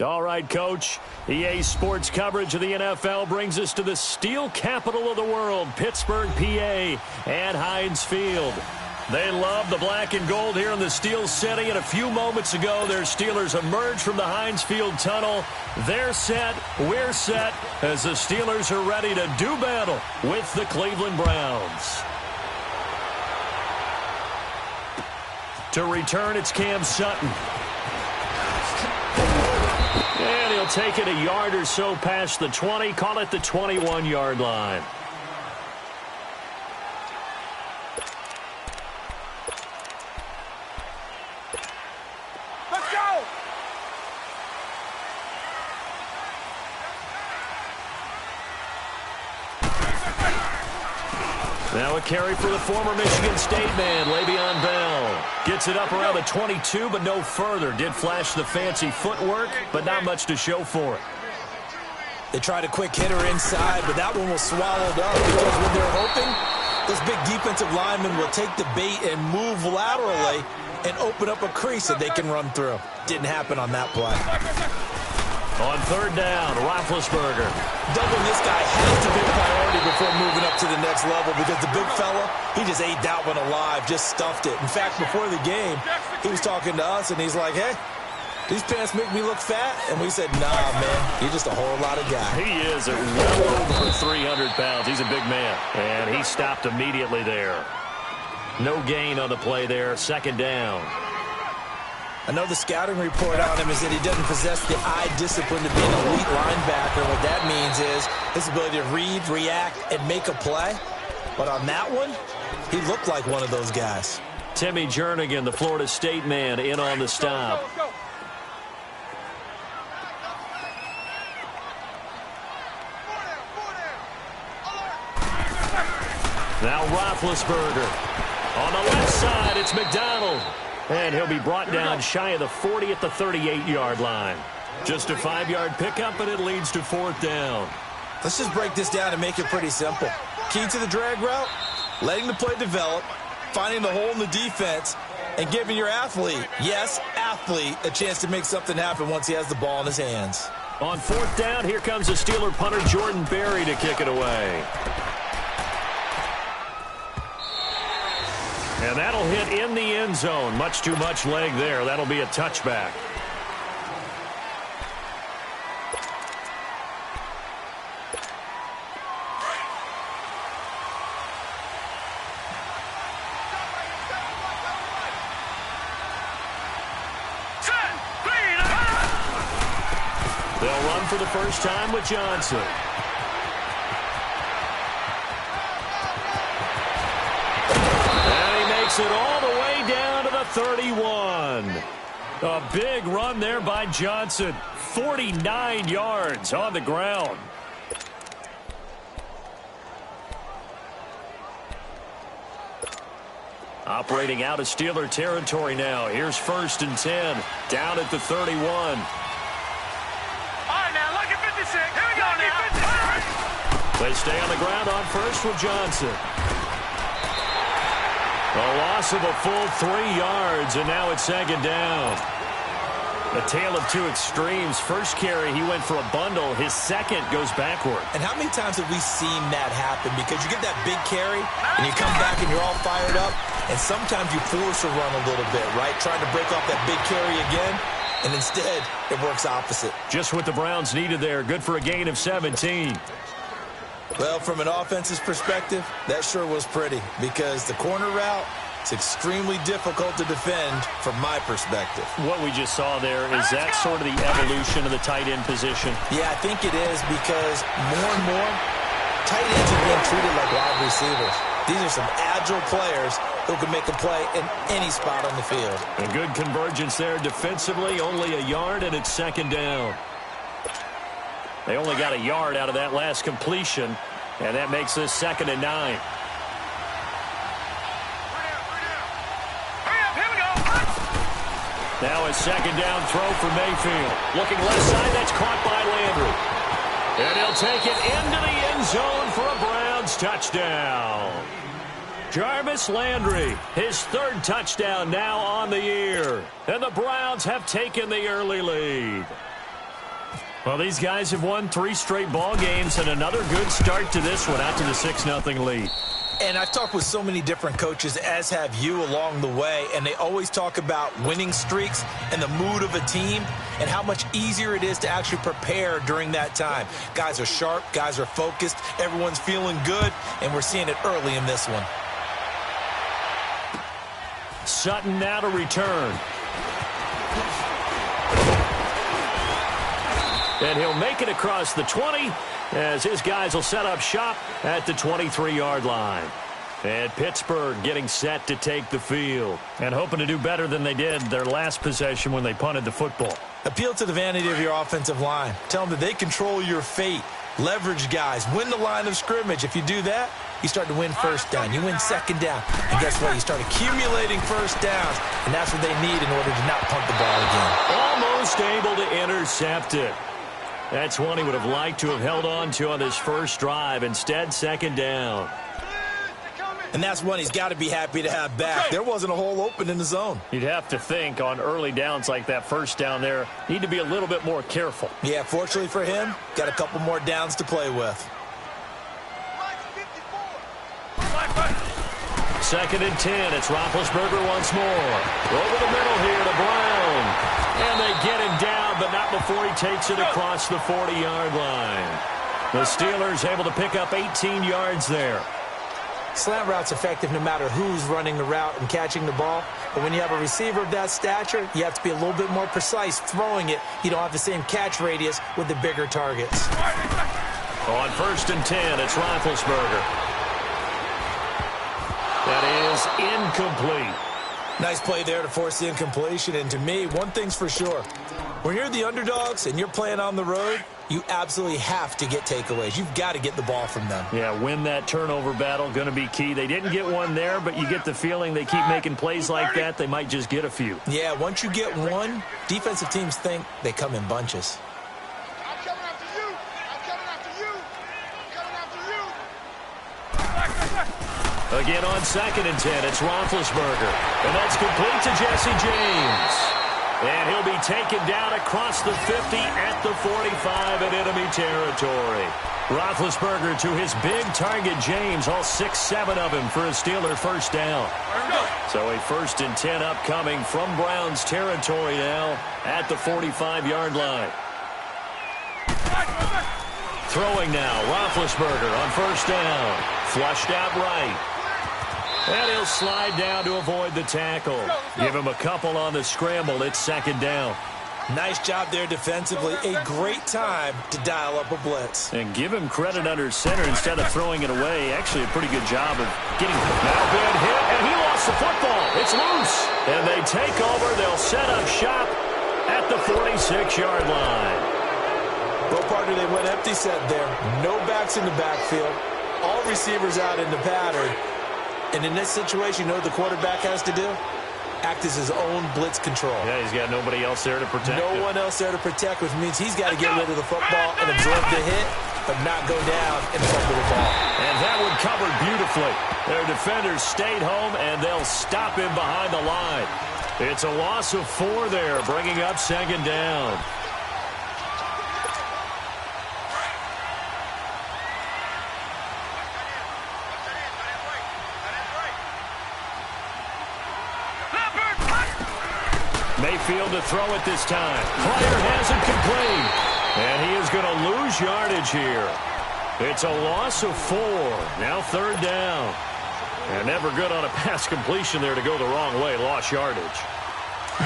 All right, Coach. EA Sports coverage of the NFL brings us to the steel capital of the world, Pittsburgh, PA, and Heinz Field. They love the black and gold here in the Steel City, and a few moments ago, their Steelers emerged from the Heinz Field tunnel. They're set, we're set, as the Steelers are ready to do battle with the Cleveland Browns. To return, it's Cam Sutton. And he'll take it a yard or so past the 20, call it the 21-yard line. Let's go! Now a carry for the former Michigan State man, Le'Veon Bell. Gets it up around the 22, but no further. Did flash the fancy footwork, but not much to show for it. They tried a quick hitter inside, but that one was swallowed up because when they're hoping, this big defensive lineman will take the bait and move laterally and open up a crease that they can run through. Didn't happen on that play. On third down, Roethlisberger. Doubling this guy has to be a priority before moving up to the next level because the big fella, he just ate that one alive, just stuffed it. In fact, before the game, he was talking to us, and he's like, hey, these pants make me look fat? And we said, nah, man, you're just a whole lot of guy. He is at well over 300 pounds. He's a big man, and he stopped immediately there. No gain on the play there, second down. I know the scouting report on him is that he doesn't possess the eye discipline to be an elite linebacker. What that means is his ability to read, react, and make a play. But on that one, he looked like one of those guys. Timmy Jernigan, the Florida State man, in on the stop. Now Roethlisberger. On the left side, it's McDonald. And he'll be brought down shy of the 40 at the 38-yard line. Just a 5-yard pickup, and it leads to fourth down. Let's just break this down and make it pretty simple. Key to the drag route, letting the play develop, finding the hole in the defense, and giving your athlete, yes, athlete, a chance to make something happen once he has the ball in his hands. On fourth down, here comes the Steeler punter Jordan Berry to kick it away. And that'll hit in the end zone. Much too much leg there. That'll be a touchback. They'll run for the first time with Johnson. It all the way down to the 31. A big run there by Johnson. 49 yards on the ground. Operating out of Steeler territory now. Here's first and 10. Down at the 31. All right, now, look at 56. Here we go now. They stay on the ground on first with Johnson. A loss of a full 3 yards, and now it's second down. A tale of two extremes. First carry, he went for a bundle. His second goes backward. And how many times have we seen that happen? Because you get that big carry, and you come back and you're all fired up, and sometimes you force a run a little bit, right? Trying to break off that big carry again, and instead it works opposite. Just what the Browns needed there. Good for a gain of 17. Well, from an offensive perspective, that sure was pretty because the corner route is extremely difficult to defend from my perspective. What we just saw there, is that sort of the evolution of the tight end position? Yeah, I think it is because more and more, tight ends are being treated like wide receivers. These are some agile players who can make a play in any spot on the field. A good convergence there defensively, only a yard, and it's second down. They only got a yard out of that last completion, and that makes this second and 9. Now a second down throw for Mayfield. Looking left side, that's caught by Landry. And he'll take it into the end zone for a Browns touchdown. Jarvis Landry, his third touchdown now on the year. And the Browns have taken the early lead. Well, these guys have won 3 straight ball games and another good start to this one out to the 6-0 lead. And I've talked with so many different coaches, as have you, along the way, and they always talk about winning streaks and the mood of a team and how much easier it is to actually prepare during that time. Guys are sharp, guys are focused, everyone's feeling good, and we're seeing it early in this one. Sutton now to return. And he'll make it across the 20 as his guys will set up shop at the 23-yard line. And Pittsburgh getting set to take the field and hoping to do better than they did their last possession when they punted the football. Appeal to the vanity of your offensive line. Tell them that they control your fate. Leverage guys. Win the line of scrimmage. If you do that, you start to win first down. You win second down. And guess what? You start accumulating first downs, and that's what they need in order to not punt the ball again. Almost able to intercept it. That's one he would have liked to have held on to on this first drive. Instead, second down. And that's one he's got to be happy to have back. There wasn't a hole open in the zone. You'd have to think on early downs like that first down there, need to be a little bit more careful. Yeah, fortunately for him, got a couple more downs to play with. 2nd and 10. It's Roethlisberger once more. Over the middle here to Brown. And they get him down, but not before he takes it across the 40-yard line. The Steelers able to pick up 18 yards there. Slant route's effective no matter who's running the route and catching the ball. But when you have a receiver of that stature, you have to be a little bit more precise throwing it. You don't have the same catch radius with the bigger targets. On 1st and 10, it's Roethlisberger. That is incomplete. Nice play there to force the incompletion. And to me, one thing's for sure. When you're the underdogs and you're playing on the road, you absolutely have to get takeaways. You've got to get the ball from them. Yeah, win that turnover battle, going to be key. They didn't get one there, but you get the feeling they keep making plays like that, they might just get a few. Yeah, once you get one, defensive teams think they come in bunches. I'm coming after you. I'm coming after you. I'm coming after you. Again on 2nd and 10, it's Roethlisberger. And that's complete to Jesse James. And he'll be taken down across the 50 at the 45 in enemy territory. Roethlisberger to his big target, James, all 6-7 of him for a Steeler first down. So a 1st and 10 upcoming from Browns territory now at the 45-yard line. Throwing now, Roethlisberger on 1st down. Flushed out right. And he'll slide down to avoid the tackle. Give him a couple on the scramble. It's 2nd down. Nice job there defensively. A great time to dial up a blitz. And give him credit under center instead of throwing it away. Actually, a pretty good job of getting now good hit. And he lost the football. It's loose. And they take over. They'll set up shop at the 46-yard line. Well, partner, they went empty set there. No backs in the backfield. All receivers out in the pattern. And in this situation, you know what the quarterback has to do? Act as his own blitz control. Yeah, he's got nobody else there to protect him. No one else there to protect, which means he's got to get rid of the football and absorb the hit, but not go down and fumble the ball. And that one covered beautifully. Their defenders stayed home, and they'll stop him behind the line. It's a loss of 4 there, bringing up 2nd down. Mayfield to throw it this time. Player has it complete. And he is going to lose yardage here. It's a loss of 4. Now 3rd down. And never good on a pass completion there to go the wrong way. Lost yardage.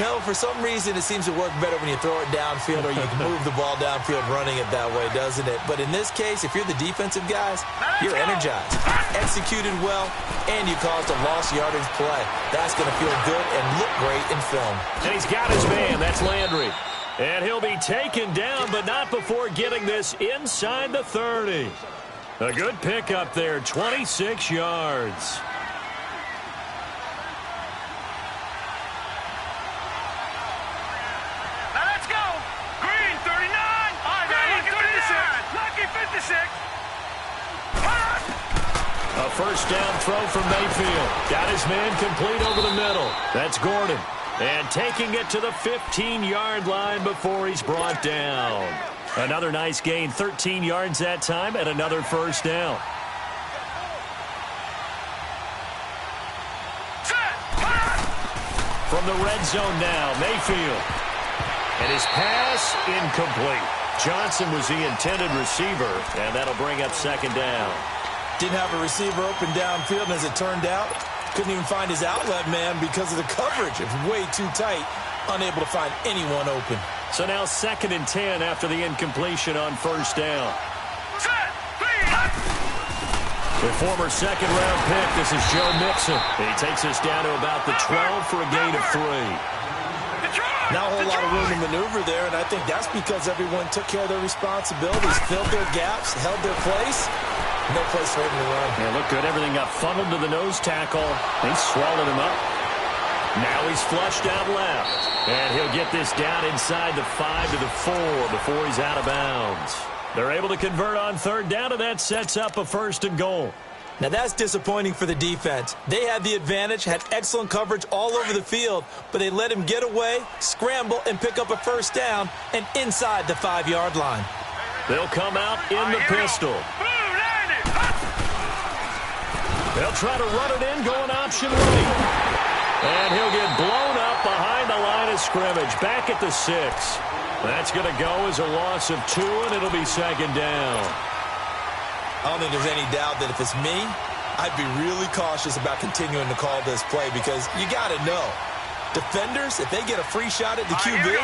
No, for some reason it seems to work better when you throw it downfield or you can move the ball downfield running it that way, doesn't it? But in this case, if you're the defensive guys, you're energized, executed well, and you caused a lost yardage play. That's going to feel good and look great in film. And he's got his man. That's Landry. And he'll be taken down, but not before getting this inside the 30. A good pickup there, 26 yards. A first down throw from Mayfield. Got his man complete over the middle. That's Gordon. And taking it to the 15-yard line before he's brought down. Another nice gain, 13 yards that time, and another first down. From the red zone now, Mayfield. And his pass incomplete. Johnson was the intended receiver, and that'll bring up second down. Didn't have a receiver open downfield, and as it turned out, couldn't even find his outlet man because of the coverage. It was way too tight, unable to find anyone open. So now 2nd and 10 after the incompletion on first down. The former second-round pick, this is Joe Mixon. He takes us down to about the 12 for a gain of 3. Not a whole lot of room to maneuver there, and I think that's because everyone took care of their responsibilities, filled their gaps, held their place. No place for him to run. Yeah, looked good. Everything got funneled to the nose tackle. He swallowed him up. Now he's flushed out left. And he'll get this down inside the 5 to the 4 before he's out of bounds. They're able to convert on third down, and that sets up a 1st and goal. Now that's disappointing for the defense. They had the advantage, had excellent coverage all over the field, but they let him get away, scramble, and pick up a first down, and inside the 5-yard line. They'll come out in the pistol. They'll try to run it in, going option right. And he'll get blown up behind the line of scrimmage, back at the 6. That's going to go as a loss of 2, and it'll be second down. I don't think there's any doubt that if it's me, I'd be really cautious about continuing to call this play because you got to know, defenders, if they get a free shot at the QB,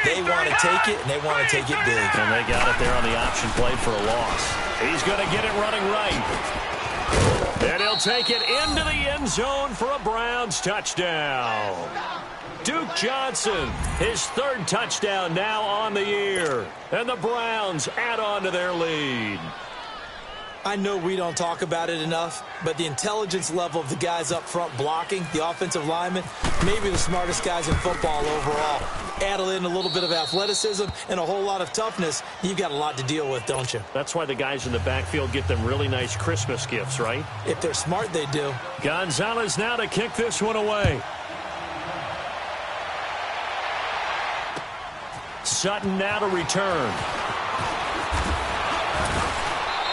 they want to take it, and they want to take it big. And they got it there on the option play for a loss. He's going to get it running right. And he'll take it into the end zone for a Browns touchdown. Duke Johnson, his 3rd touchdown now on the year. And the Browns add on to their lead. I know we don't talk about it enough, but the intelligence level of the guys up front blocking, the offensive linemen, maybe the smartest guys in football overall. Add in a little bit of athleticism and a whole lot of toughness, you've got a lot to deal with, don't you? That's why the guys in the backfield get them really nice Christmas gifts, right? If they're smart, they do. Gonzalez now to kick this one away. Sutton now to return.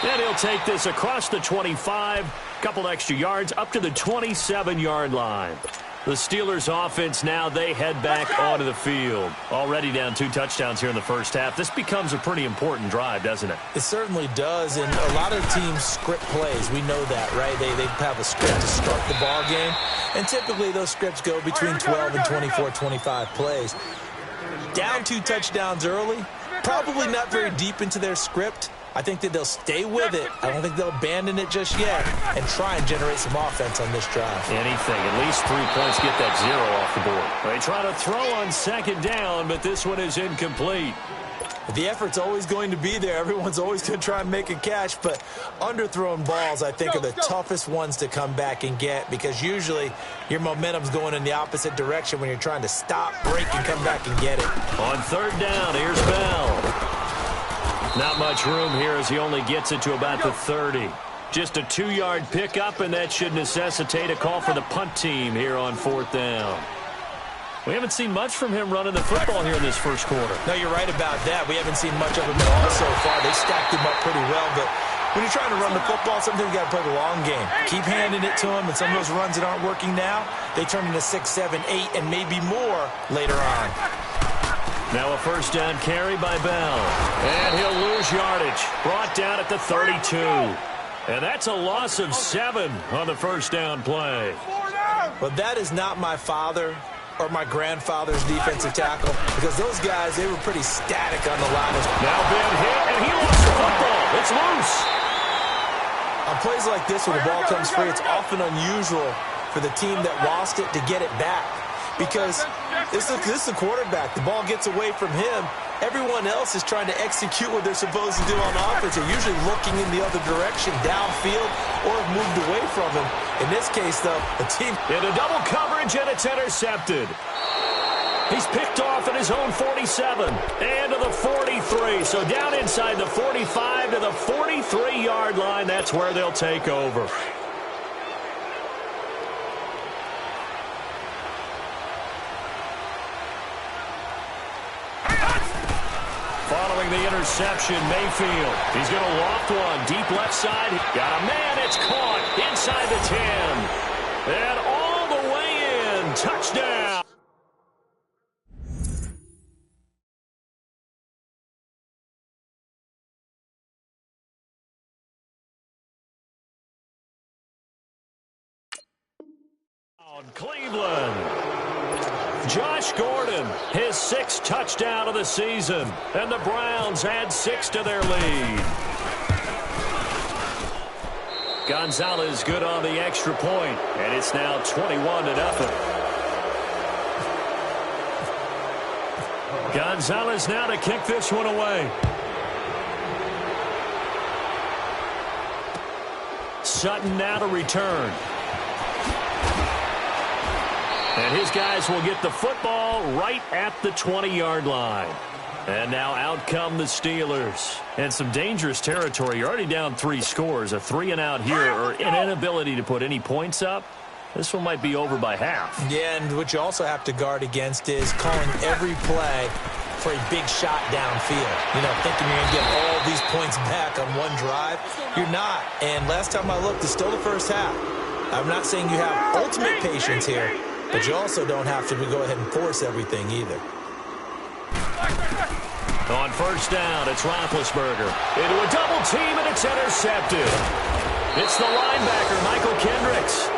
And he'll take this across the 25, couple extra yards, up to the 27-yard line. The Steelers' offense now, they head back onto the field. Already down 2 touchdowns here in the first half. This becomes a pretty important drive, doesn't it? It certainly does, and a lot of teams script plays. We know that, right? They have a script to start the ball game, and typically those scripts go between 12 and 24, 25 plays. Down 2 touchdowns early, probably not very deep into their script. I think that they'll stay with it. I don't think they'll abandon it just yet and try and generate some offense on this drive. Anything. At least 3 points, get that 0 off the board. They try to throw on second down, but this one is incomplete. The effort's always going to be there. Everyone's always going to try and make a catch, but underthrown balls, I think, are the toughest ones to come back and get because usually your momentum's going in the opposite direction when you're trying to stop, break, and come back and get it. On third down, here's Bell. Not much room here as he only gets it to about the 30. Just a 2-yard pickup, and that should necessitate a call for the punt team here on 4th down. We haven't seen much from him running the football here in this first quarter. No, you're right about that. We haven't seen much of him at all so far. They stacked him up pretty well, but when you're trying to run the football, sometimes you got to play the long game. Keep handing it to him, and some of those runs that aren't working now, they turn into 6, 7, 8, and maybe more later on. Now a first down carry by Bell. And he'll lose yardage. Brought down at the 32. And that's a loss of 7 on the first down play. But that is not my father or my grandfather's defensive tackle because those guys, they were pretty static on the line. Now Ben hit, and he lost the football. It's loose. On plays like this where the ball comes free, it's often unusual for the team that lost it to get it back. Because this is the quarterback. The ball gets away from him. Everyone else is trying to execute what they're supposed to do on offense. They're usually looking in the other direction, downfield, or have moved away from him. In this case, though, the team... In a double coverage, and it's intercepted. He's picked off at his own 47 and to the 43. So down inside the 45 to the 43-yard line. That's where they'll take over. the interception, Mayfield. He's going to loft one. Deep left side. Got a man. It's caught inside the 10. And all the way in. Touchdown. Cleveland. Josh Gordon, his 6th touchdown of the season. And the Browns add 6 to their lead. Gonzalez good on the extra point, and it's now 21-0. Gonzalez now to kick this one away. Sutton now to return. And his guys will get the football right at the 20-yard line. And now out come the Steelers. And some dangerous territory. You're already down 3 scores. A 3-and-out here, or an inability to put any points up. This one might be over by half. Yeah, and what you also have to guard against is calling every play for a big shot downfield. You know, thinking you're going to get all these points back on one drive. You're not. And last time I looked, it's still the first half. I'm not saying you have ultimate patience here, but you also don't have to go ahead and force everything either. On first down, it's Roethlisberger. Into a double team, and it's intercepted. It's the linebacker, Michael Kendricks.